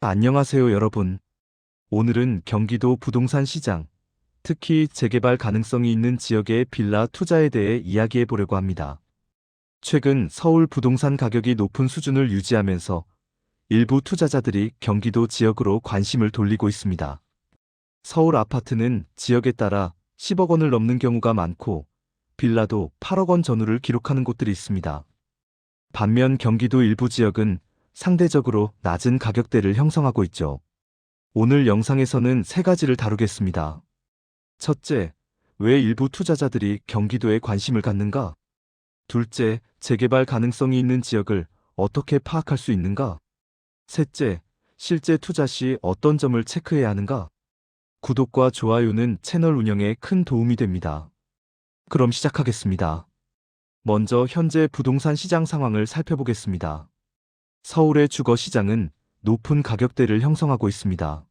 안녕하세요, 여러분. 오늘은 경기도 부동산 시장, 특히 재개발 가능성이 있는 지역의 빌라 투자에 대해 이야기해 보려고 합니다. 최근 서울 부동산 가격이 높은 수준을 유지하면서 일부 투자자들이 경기도 지역으로 관심을 돌리고 있습니다. 서울 아파트는 지역에 따라 10억 원을 넘는 경우가 많고, 빌라도 8억 원 전후를 기록하는 곳들이 있습니다. 반면 경기도 일부 지역은 상대적으로 낮은 가격대를 형성하고 있죠. 오늘 영상에서는 세 가지를 다루겠습니다. 첫째, 왜 일부 투자자들이 경기도에 관심을 갖는가? 둘째, 재개발 가능성이 있는 지역을 어떻게 파악할 수 있는가? 셋째, 실제 투자 시 어떤 점을 체크해야 하는가? 구독과 좋아요는 채널 운영에 큰 도움이 됩니다. 그럼 시작하겠습니다. 먼저 현재 부동산 시장 상황을 살펴보겠습니다. 서울의 주거 시장은 높은 가격대를 형성하고 있습니다.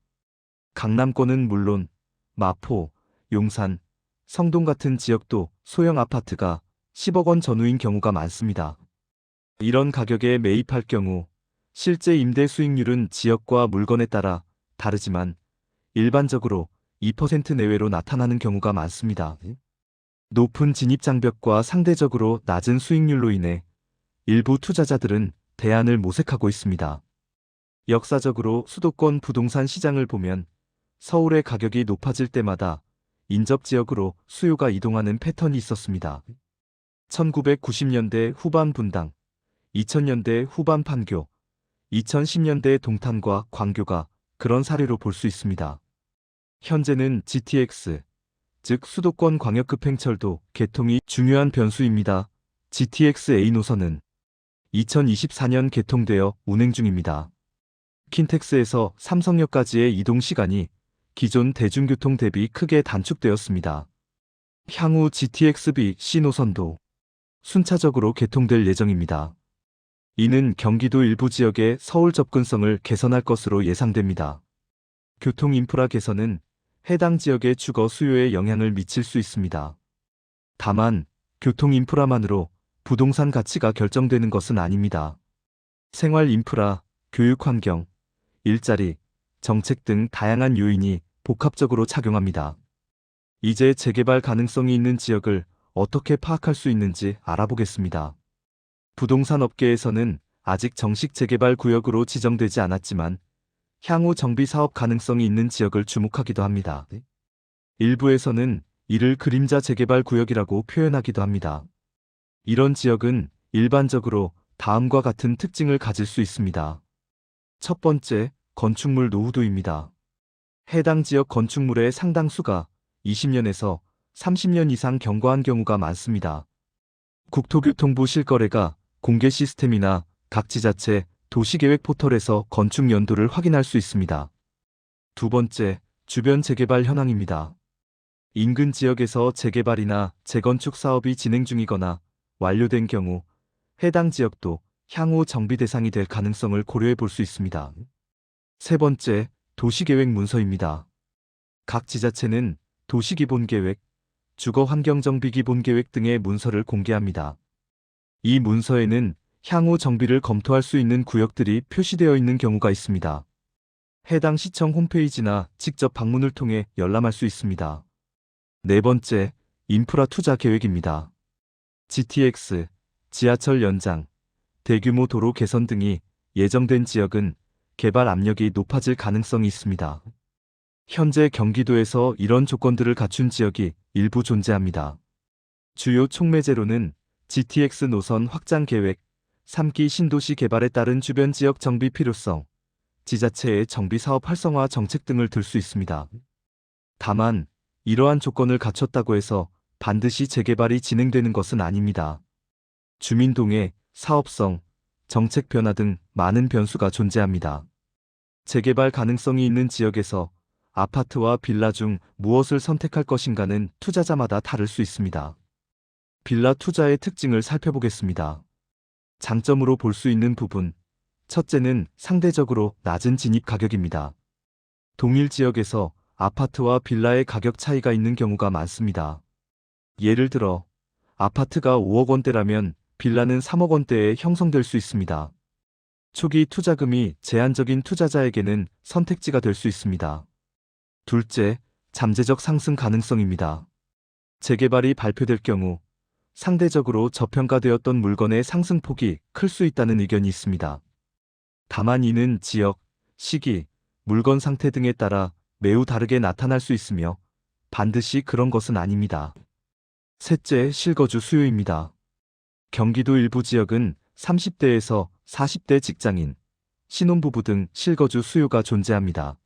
강남권은 물론 마포, 용산, 성동 같은 지역도 소형 아파트가 10억 원 전후인 경우가 많습니다. 이런 가격에 매입할 경우 실제 임대 수익률은 지역과 물건에 따라 다르지만 일반적으로 2% 내외로 나타나는 경우가 많습니다. 높은 진입장벽과 상대적으로 낮은 수익률로 인해 일부 투자자들은 대안을 모색하고 있습니다. 역사적으로 수도권 부동산 시장을 보면 서울의 가격이 높아질 때마다 인접지역으로 수요가 이동하는 패턴이 있었습니다. 1990년대 후반 분당, 2000년대 후반 판교, 2010년대 동탄과 광교가 그런 사례로 볼 수 있습니다. 현재는 GTX, 즉 수도권 광역급행철도 개통이 중요한 변수입니다. GTX-A 노선은 2024년 개통되어 운행 중입니다. 킨텍스에서 삼성역까지의 이동 시간이 기존 대중교통 대비 크게 단축되었습니다. 향후 GTX-B C노선도 순차적으로 개통될 예정입니다. 이는 경기도 일부 지역의 서울 접근성을 개선할 것으로 예상됩니다. 교통 인프라 개선은 해당 지역의 주거 수요에 영향을 미칠 수 있습니다. 다만 교통 인프라만으로 부동산 가치가 결정되는 것은 아닙니다. 생활 인프라, 교육 환경, 일자리, 정책 등 다양한 요인이 복합적으로 작용합니다. 이제 재개발 가능성이 있는 지역을 어떻게 파악할 수 있는지 알아보겠습니다. 부동산 업계에서는 아직 정식 재개발 구역으로 지정되지 않았지만 향후 정비 사업 가능성이 있는 지역을 주목하기도 합니다. 일부에서는 이를 그림자 재개발 구역이라고 표현하기도 합니다. 이런 지역은 일반적으로 다음과 같은 특징을 가질 수 있습니다. 첫 번째, 건축물 노후도입니다. 해당 지역 건축물의 상당수가 20년에서 30년 이상 경과한 경우가 많습니다. 국토교통부 실거래가 공개 시스템이나 각 지자체 도시계획 포털에서 건축 연도를 확인할 수 있습니다. 두 번째, 주변 재개발 현황입니다. 인근 지역에서 재개발이나 재건축 사업이 진행 중이거나 완료된 경우 해당 지역도 향후 정비 대상이 될 가능성을 고려해 볼 수 있습니다. 세 번째, 도시계획 문서입니다. 각 지자체는 도시기본계획, 주거환경정비기본계획 등의 문서를 공개합니다. 이 문서에는 향후 정비를 검토할 수 있는 구역들이 표시되어 있는 경우가 있습니다. 해당 시청 홈페이지나 직접 방문을 통해 열람할 수 있습니다. 네 번째, 인프라 투자 계획입니다. GTX, 지하철 연장, 대규모 도로 개선 등이 예정된 지역은 개발 압력이 높아질 가능성이 있습니다. 현재 경기도에서 이런 조건들을 갖춘 지역이 일부 존재합니다. 주요 촉매제로는 GTX 노선 확장 계획, 3기 신도시 개발에 따른 주변 지역 정비 필요성, 지자체의 정비 사업 활성화 정책 등을 들 수 있습니다. 다만 이러한 조건을 갖췄다고 해서 반드시 재개발이 진행되는 것은 아닙니다. 주민동의 사업성, 정책 변화 등 많은 변수가 존재합니다. 재개발 가능성이 있는 지역에서 아파트와 빌라 중 무엇을 선택할 것인가는 투자자마다 다를 수 있습니다. 빌라 투자의 특징을 살펴보겠습니다. 장점으로 볼 수 있는 부분. 첫째는 상대적으로 낮은 진입 가격입니다. 동일 지역에서 아파트와 빌라의 가격 차이가 있는 경우가 많습니다. 예를 들어 아파트가 5억 원대라면 빌라는 3억 원대에 형성될 수 있습니다. 초기 투자금이 제한적인 투자자에게는 선택지가 될 수 있습니다. 둘째, 잠재적 상승 가능성입니다. 재개발이 발표될 경우 상대적으로 저평가되었던 물건의 상승폭이 클 수 있다는 의견이 있습니다. 다만 이는 지역, 시기, 물건 상태 등에 따라 매우 다르게 나타날 수 있으며 반드시 그런 것은 아닙니다. 셋째, 실거주 수요입니다. 경기도 일부 지역은 30대에서 40대 직장인, 신혼부부 등 실거주 수요가 존재합니다.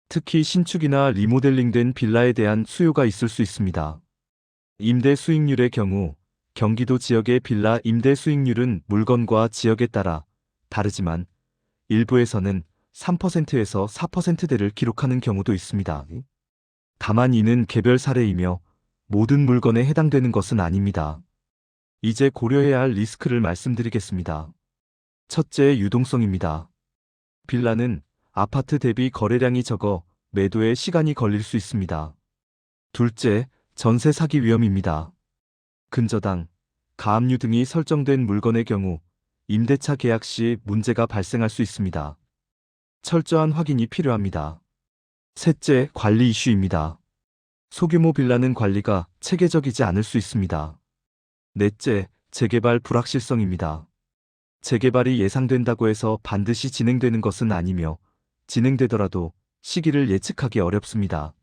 특히 신축이나 리모델링된 빌라에 대한 수요가 있을 수 있습니다. 임대 수익률의 경우 경기도 지역의 빌라 임대 수익률은 물건과 지역에 따라 다르지만 일부에서는 3%에서 4%대를 기록하는 경우도 있습니다. 다만 이는 개별 사례이며 모든 물건에 해당되는 것은 아닙니다. 이제 고려해야 할 리스크를 말씀드리겠습니다. 첫째, 유동성입니다. 빌라는 아파트 대비 거래량이 적어 매도에 시간이 걸릴 수 있습니다. 둘째, 전세 사기 위험입니다. 근저당, 가압류 등이 설정된 물건의 경우 임대차 계약 시 문제가 발생할 수 있습니다. 철저한 확인이 필요합니다. 셋째, 관리 이슈입니다. 소규모 빌라는 관리가 체계적이지 않을 수 있습니다. 넷째, 재개발 불확실성입니다. 재개발이 예상된다고 해서 반드시 진행되는 것은 아니며 진행되더라도 시기를 예측하기 어렵습니다.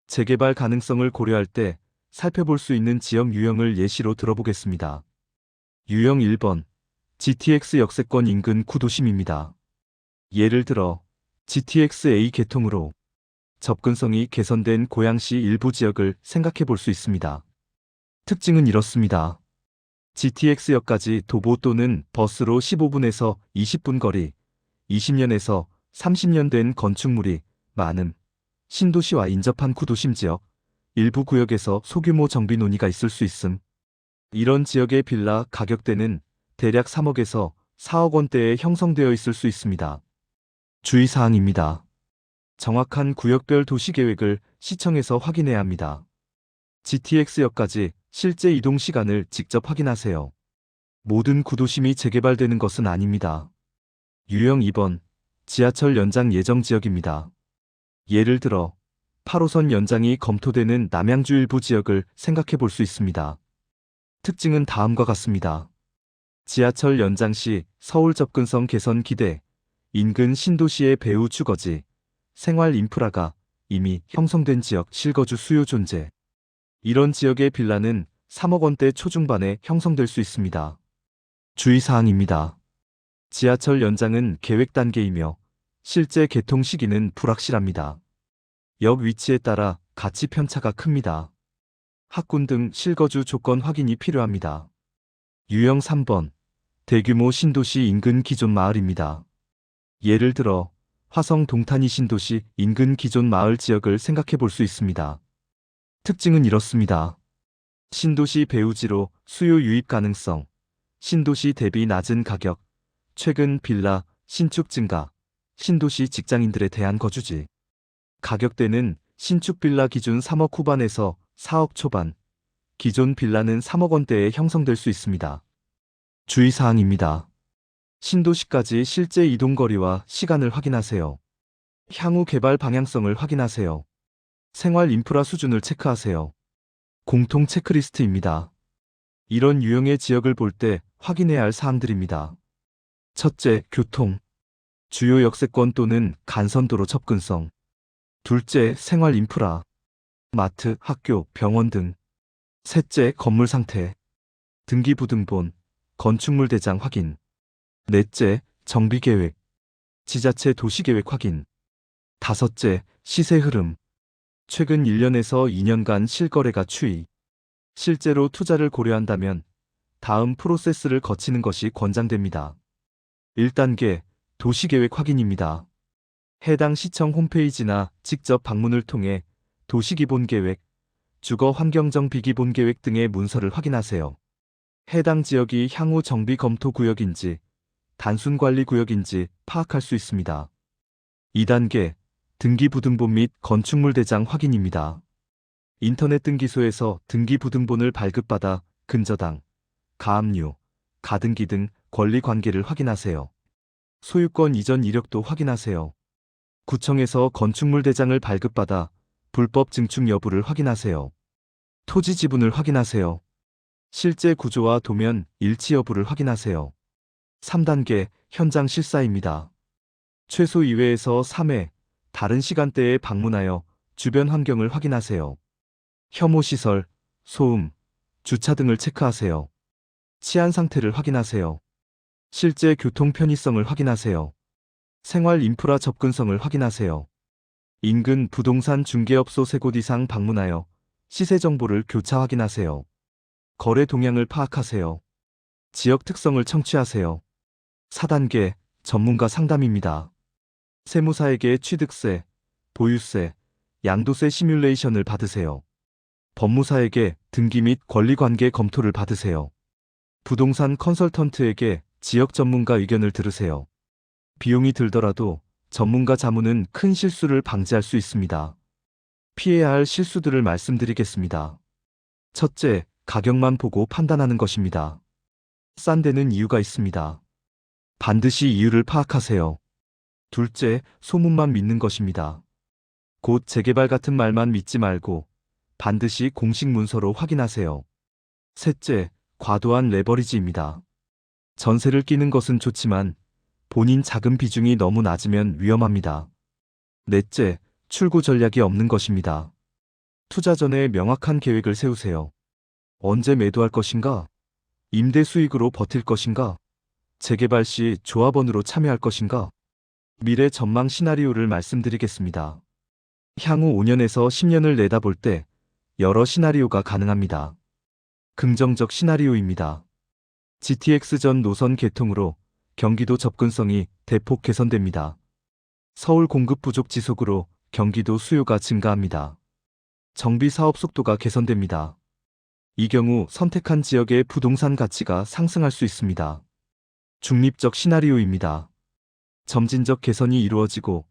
재개발 가능성을 고려할 때 살펴볼 수 있는 지역 유형을 예시로 들어보겠습니다. 유형 1번, GTX 역세권 인근 구도심입니다. 예를 들어 GTX-A 계통으로 접근성이 개선된 고양시 일부 지역을 생각해 볼 수 있습니다. 특징은 이렇습니다. GTX역까지 도보 또는 버스로 15분에서 20분 거리, 20년에서 30년 된 건축물이 많음, 신도시와 인접한 구도심 지역, 일부 구역에서 소규모 정비 논의가 있을 수 있음. 이런 지역의 빌라 가격대는 대략 3억에서 4억 원대에 형성되어 있을 수 있습니다. 주의사항입니다. 정확한 구역별 도시계획을 시청에서 확인해야 합니다. GTX역까지 실제 이동 시간을 직접 확인하세요. 모든 구도심이 재개발되는 것은 아닙니다. 유형 2번, 지하철 연장 예정 지역입니다. 예를 들어 8호선 연장이 검토되는 남양주 일부 지역을 생각해 볼 수 있습니다. 특징은 다음과 같습니다. 지하철 연장 시 서울 접근성 개선 기대, 인근 신도시의 배후 주거지, 생활 인프라가 이미 형성된 지역 실거주 수요 존재. 이런 지역의 빌라는 3억 원대 초중반에 형성될 수 있습니다. 주의사항입니다. 지하철 연장은 계획 단계이며 실제 개통 시기는 불확실합니다. 역 위치에 따라 가치 편차가 큽니다. 학군 등 실거주 조건 확인이 필요합니다. 유형 3번, 대규모 신도시 인근 기존 마을입니다. 예를 들어 화성 동탄이 신도시 인근 기존 마을 지역을 생각해 볼 수 있습니다. 특징은 이렇습니다. 신도시 배후지로 수요 유입 가능성, 신도시 대비 낮은 가격, 최근 빌라, 신축 증가, 신도시 직장인들에 대한 거주지. 가격대는 신축 빌라 기준 3억 후반에서 4억 초반, 기존 빌라는 3억 원대에 형성될 수 있습니다. 주의사항입니다. 신도시까지 실제 이동거리와 시간을 확인하세요. 향후 개발 방향성을 확인하세요. 생활 인프라 수준을 체크하세요. 공통 체크리스트입니다. 이런 유형의 지역을 볼 때 확인해야 할 사항들입니다. 첫째, 교통. 주요 역세권 또는 간선도로 접근성. 둘째, 생활 인프라. 마트, 학교, 병원 등. 셋째, 건물 상태. 등기부등본, 건축물 대장 확인. 넷째, 정비계획. 지자체 도시계획 확인. 다섯째, 시세 흐름. 최근 1년에서 2년간 실거래가 추이. 실제로 투자를 고려한다면 다음 프로세스를 거치는 것이 권장됩니다. 1단계, 도시계획 확인입니다. 해당 시청 홈페이지나 직접 방문을 통해 도시기본계획, 주거환경정 비기본계획 등의 문서를 확인하세요. 해당 지역이 향후 정비 검토 구역인지 단순관리 구역인지 파악할 수 있습니다. 2단계, 등기부등본 및 건축물 대장 확인입니다. 인터넷 등기소에서 등기부등본을 발급받아 근저당, 가압류, 가등기 등 권리관계를 확인하세요. 소유권 이전 이력도 확인하세요. 구청에서 건축물 대장을 발급받아 불법 증축 여부를 확인하세요. 토지 지분을 확인하세요. 실제 구조와 도면 일치 여부를 확인하세요. 3단계 현장 실사입니다. 최소 2회에서 3회 다른 시간대에 방문하여 주변 환경을 확인하세요. 혐오 시설, 소음, 주차 등을 체크하세요. 치안 상태를 확인하세요. 실제 교통 편의성을 확인하세요. 생활 인프라 접근성을 확인하세요. 인근 부동산 중개업소 3곳 이상 방문하여 시세 정보를 교차 확인하세요. 거래 동향을 파악하세요. 지역 특성을 청취하세요. 4단계 전문가 상담입니다. 세무사에게 취득세, 보유세, 양도세 시뮬레이션을 받으세요. 법무사에게 등기 및 권리관계 검토를 받으세요. 부동산 컨설턴트에게 지역 전문가 의견을 들으세요. 비용이 들더라도 전문가 자문은 큰 실수를 방지할 수 있습니다. 피해야 할 실수들을 말씀드리겠습니다. 첫째, 가격만 보고 판단하는 것입니다. 싼 데는 이유가 있습니다. 반드시 이유를 파악하세요. 둘째, 소문만 믿는 것입니다. 곧 재개발 같은 말만 믿지 말고 반드시 공식 문서로 확인하세요. 셋째, 과도한 레버리지입니다. 전세를 끼는 것은 좋지만 본인 자금 비중이 너무 낮으면 위험합니다. 넷째, 출구 전략이 없는 것입니다. 투자 전에 명확한 계획을 세우세요. 언제 매도할 것인가? 임대 수익으로 버틸 것인가? 재개발 시 조합원으로 참여할 것인가? 미래 전망 시나리오를 말씀드리겠습니다. 향후 5년에서 10년을 내다볼 때 여러 시나리오가 가능합니다. 긍정적 시나리오입니다. GTX 전 노선 개통으로 경기도 접근성이 대폭 개선됩니다. 서울 공급 부족 지속으로 경기도 수요가 증가합니다. 정비 사업 속도가 개선됩니다. 이 경우 선택한 지역의 부동산 가치가 상승할 수 있습니다. 중립적 시나리오입니다. 점진적 개선이 이루어지고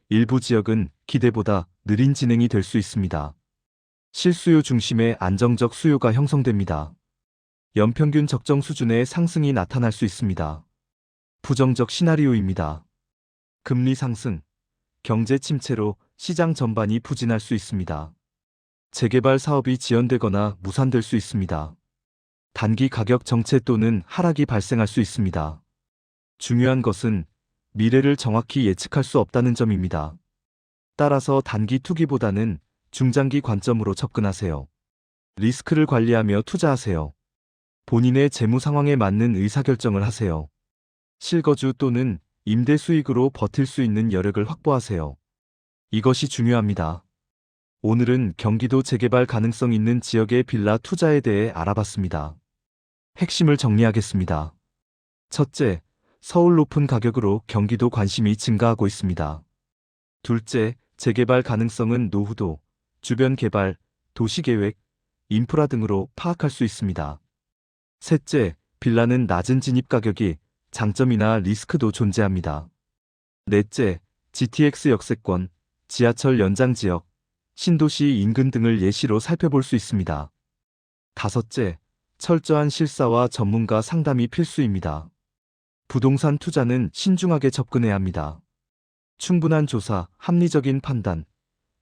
일부 지역은 기대보다 느린 진행이 될 수 있습니다. 실수요 중심의 안정적 수요가 형성됩니다. 연평균 적정 수준의 상승이 나타날 수 있습니다. 부정적 시나리오입니다. 금리 상승, 경제 침체로 시장 전반이 부진할 수 있습니다. 재개발 사업이 지연되거나 무산될 수 있습니다. 단기 가격 정체 또는 하락이 발생할 수 있습니다. 중요한 것은 미래를 정확히 예측할 수 없다는 점입니다. 따라서 단기 투기보다는 중장기 관점으로 접근하세요. 리스크를 관리하며 투자하세요. 본인의 재무 상황에 맞는 의사결정을 하세요. 실거주 또는 임대 수익으로 버틸 수 있는 여력을 확보하세요. 이것이 중요합니다. 오늘은 경기도 재개발 가능성 있는 지역의 빌라 투자에 대해 알아봤습니다. 핵심을 정리하겠습니다. 첫째, 서울 높은 가격으로 경기도 관심이 증가하고 있습니다. 둘째, 재개발 가능성은 노후도, 주변 개발, 도시계획, 인프라 등으로 파악할 수 있습니다. 셋째, 빌라는 낮은 진입 가격이 장점이나 리스크도 존재합니다. 넷째, GTX 역세권, 지하철 연장 지역, 신도시 인근 등을 예시로 살펴볼 수 있습니다. 다섯째, 철저한 실사와 전문가 상담이 필수입니다. 부동산 투자는 신중하게 접근해야 합니다. 충분한 조사, 합리적인 판단,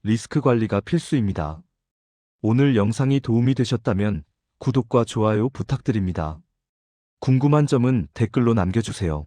리스크 관리가 필수입니다. 오늘 영상이 도움이 되셨다면 구독과 좋아요 부탁드립니다. 궁금한 점은 댓글로 남겨주세요.